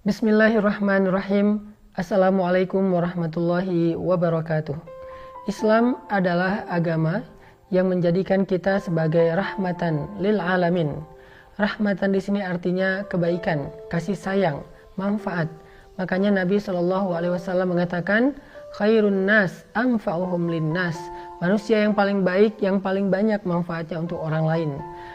Bismillahirrahmanirrahim. Assalamualaikum warahmatullahi wabarakatuh. Islam adalah agama yang menjadikan kita sebagai rahmatan lil alamin. Rahmatan di sini artinya kebaikan, kasih sayang, manfaat. Makanya Nabi SAW mengatakan, khairun nas anfa'uhum linnas. Manusia yang paling baik, yang paling banyak manfaatnya untuk orang lain.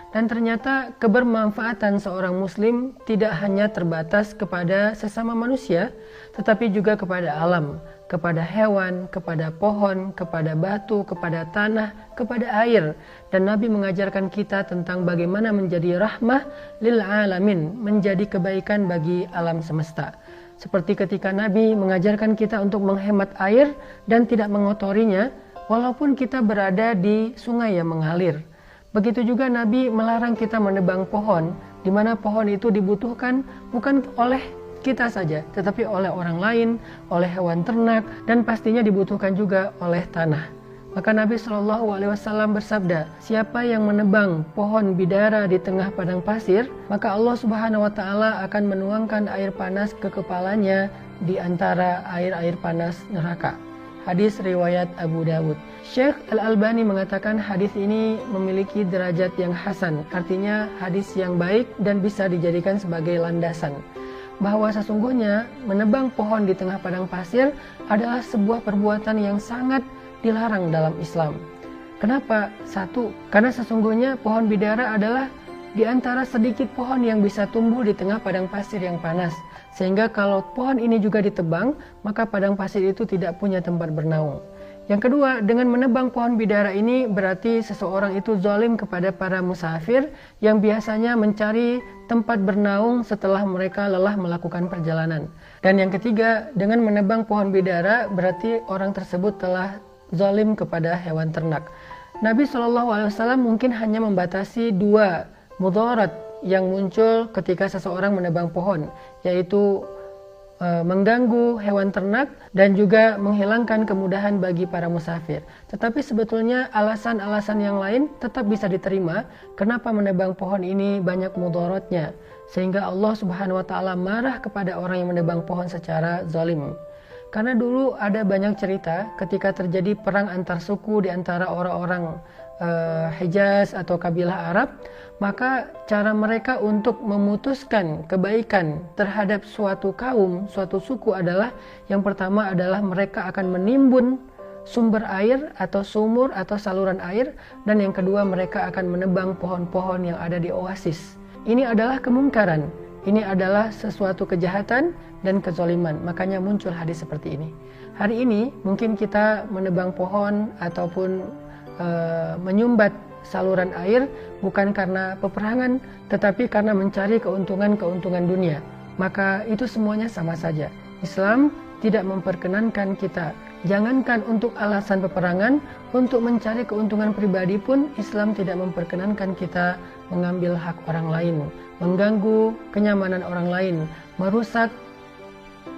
Dan ternyata kebermanfaatan seorang muslim tidak hanya terbatas kepada sesama manusia, tetapi juga kepada alam, kepada hewan, kepada pohon, kepada batu, kepada tanah, kepada air. Dan Nabi mengajarkan kita tentang bagaimana menjadi rahmah lil alamin, menjadi kebaikan bagi alam semesta. Seperti ketika Nabi mengajarkan kita untuk menghemat air dan tidak mengotorinya, walaupun kita berada di sungai yang mengalir. Begitu juga Nabi melarang kita menebang pohon, di mana pohon itu dibutuhkan bukan oleh kita saja, tetapi oleh orang lain, oleh hewan ternak, dan pastinya dibutuhkan juga oleh tanah. Maka Nabi SAW bersabda, siapa yang menebang pohon bidara di tengah padang pasir, maka Allah Subhanahu wa Ta'ala akan menuangkan air panas ke kepalanya di antara air-air panas neraka. Hadis riwayat Abu Dawud. Syekh Al-Albani mengatakan hadis ini memiliki derajat yang hasan, artinya hadis yang baik dan bisa dijadikan sebagai landasan. Bahwa sesungguhnya menebang pohon di tengah padang pasir adalah sebuah perbuatan yang sangat dilarang dalam Islam. Kenapa? Satu, karena sesungguhnya pohon bidara adalah di antara sedikit pohon yang bisa tumbuh di tengah padang pasir yang panas. Sehingga kalau pohon ini juga ditebang, maka padang pasir itu tidak punya tempat bernaung. Yang kedua, dengan menebang pohon bidara ini berarti seseorang itu zalim kepada para musafir yang biasanya mencari tempat bernaung setelah mereka lelah melakukan perjalanan. Dan yang ketiga, dengan menebang pohon bidara berarti orang tersebut telah zalim kepada hewan ternak. Nabi SAW mungkin hanya membatasi dua mudarat yang muncul ketika seseorang menebang pohon, yaitu mengganggu hewan ternak dan juga menghilangkan kemudahan bagi para musafir. Tetapi sebetulnya alasan-alasan yang lain tetap bisa diterima. Kenapa menebang pohon ini banyak mudaratnya, sehingga Allah Subhanahu wa Ta'ala marah kepada orang yang menebang pohon secara zalim. Karena dulu ada banyak cerita ketika terjadi perang antar suku di antara orang-orang Hijaz atau kabilah Arab, maka cara mereka untuk memutuskan kebaikan terhadap suatu kaum, suatu suku adalah, yang pertama adalah mereka akan menimbun sumber air atau sumur atau saluran air, dan yang kedua mereka akan menebang pohon-pohon yang ada di oasis. Ini adalah kemungkaran, ini adalah sesuatu kejahatan dan kezaliman, makanya muncul hadis seperti ini. Hari ini mungkin kita menebang pohon ataupun menyumbat saluran air bukan karena peperangan, tetapi karena mencari keuntungan dunia. Maka itu semuanya sama saja. Islam tidak memperkenankan kita, jangankan untuk alasan peperangan, untuk mencari keuntungan pribadi pun Islam tidak memperkenankan kita mengambil hak orang lain, mengganggu kenyamanan orang lain, merusak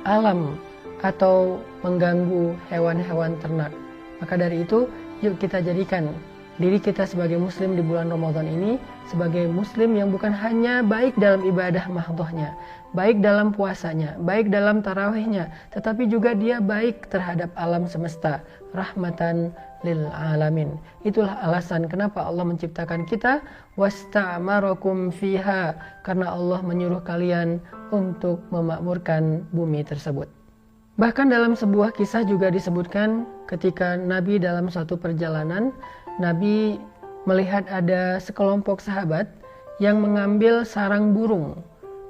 alam atau mengganggu hewan-hewan ternak. Maka dari itu, yuk kita jadikan diri kita sebagai muslim di bulan Ramadan ini sebagai muslim yang bukan hanya baik dalam ibadah mahdhahnya, baik dalam puasanya, baik dalam tarawihnya, tetapi juga dia baik terhadap alam semesta, rahmatan lil alamin. Itulah alasan kenapa Allah menciptakan kita, wasta'marakum fiha, karena Allah menyuruh kalian untuk memakmurkan bumi tersebut. Bahkan dalam sebuah kisah juga disebutkan ketika Nabi dalam suatu perjalanan, Nabi melihat ada sekelompok sahabat yang mengambil sarang burung.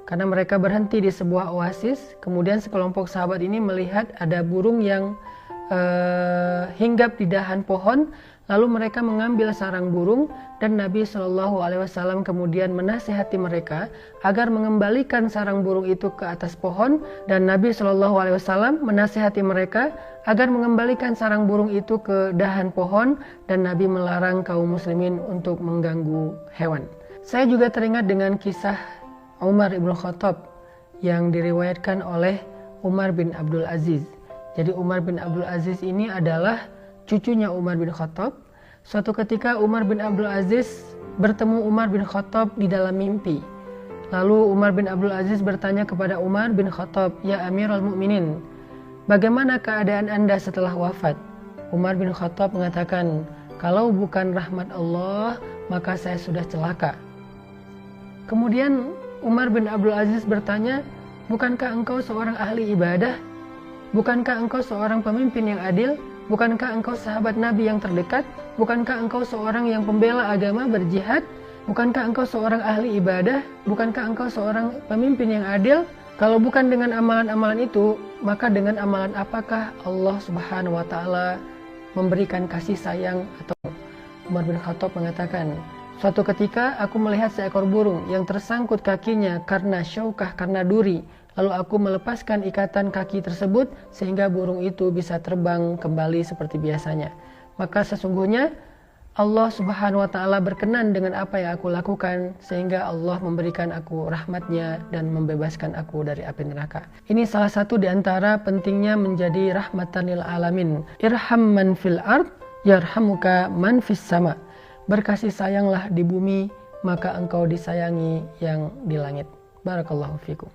Karena mereka berhenti di sebuah oasis, kemudian sekelompok sahabat ini melihat ada burung yang hinggap di dahan pohon, lalu mereka mengambil sarang burung, dan Nabi SAW kemudian menasihati mereka agar mengembalikan sarang burung itu ke atas pohon, dan Nabi SAW menasihati mereka agar mengembalikan sarang burung itu ke dahan pohon, dan Nabi melarang kaum muslimin untuk mengganggu hewan. Saya juga teringat dengan kisah Umar ibn Khattab yang diriwayatkan oleh Umar bin Abdul Aziz. Jadi Umar bin Abdul Aziz ini adalah cucunya Umar bin Khattab. Suatu ketika Umar bin Abdul Aziz bertemu Umar bin Khattab di dalam mimpi. Lalu Umar bin Abdul Aziz bertanya kepada Umar bin Khattab, "Ya Amirul Mukminin, bagaimana keadaan Anda setelah wafat?" Umar bin Khattab mengatakan, "Kalau bukan rahmat Allah, maka saya sudah celaka." Kemudian Umar bin Abdul Aziz bertanya, "Bukankah engkau seorang ahli ibadah? Bukankah engkau seorang pemimpin yang adil? Bukankah engkau sahabat Nabi yang terdekat? Bukankah engkau seorang yang pembela agama berjihad? Bukankah engkau seorang ahli ibadah? Bukankah engkau seorang pemimpin yang adil? Kalau bukan dengan amalan-amalan itu, maka dengan amalan apakah Allah Subhanahu wa Ta'ala memberikan kasih sayang?" Atau Umar bin Khattab mengatakan, "Suatu ketika aku melihat seekor burung yang tersangkut kakinya karena syaukah, karena duri. Lalu aku melepaskan ikatan kaki tersebut sehingga burung itu bisa terbang kembali seperti biasanya. Maka sesungguhnya Allah Subhanahu wa Ta'ala berkenan dengan apa yang aku lakukan, sehingga Allah memberikan aku rahmatnya dan membebaskan aku dari api neraka." Ini salah satu di antara pentingnya menjadi rahmatan lil alamin. Irham man fil ard yarhamuka man fis sama. Berkasih sayanglah di bumi, maka engkau disayangi yang di langit. Barakallahu fikum.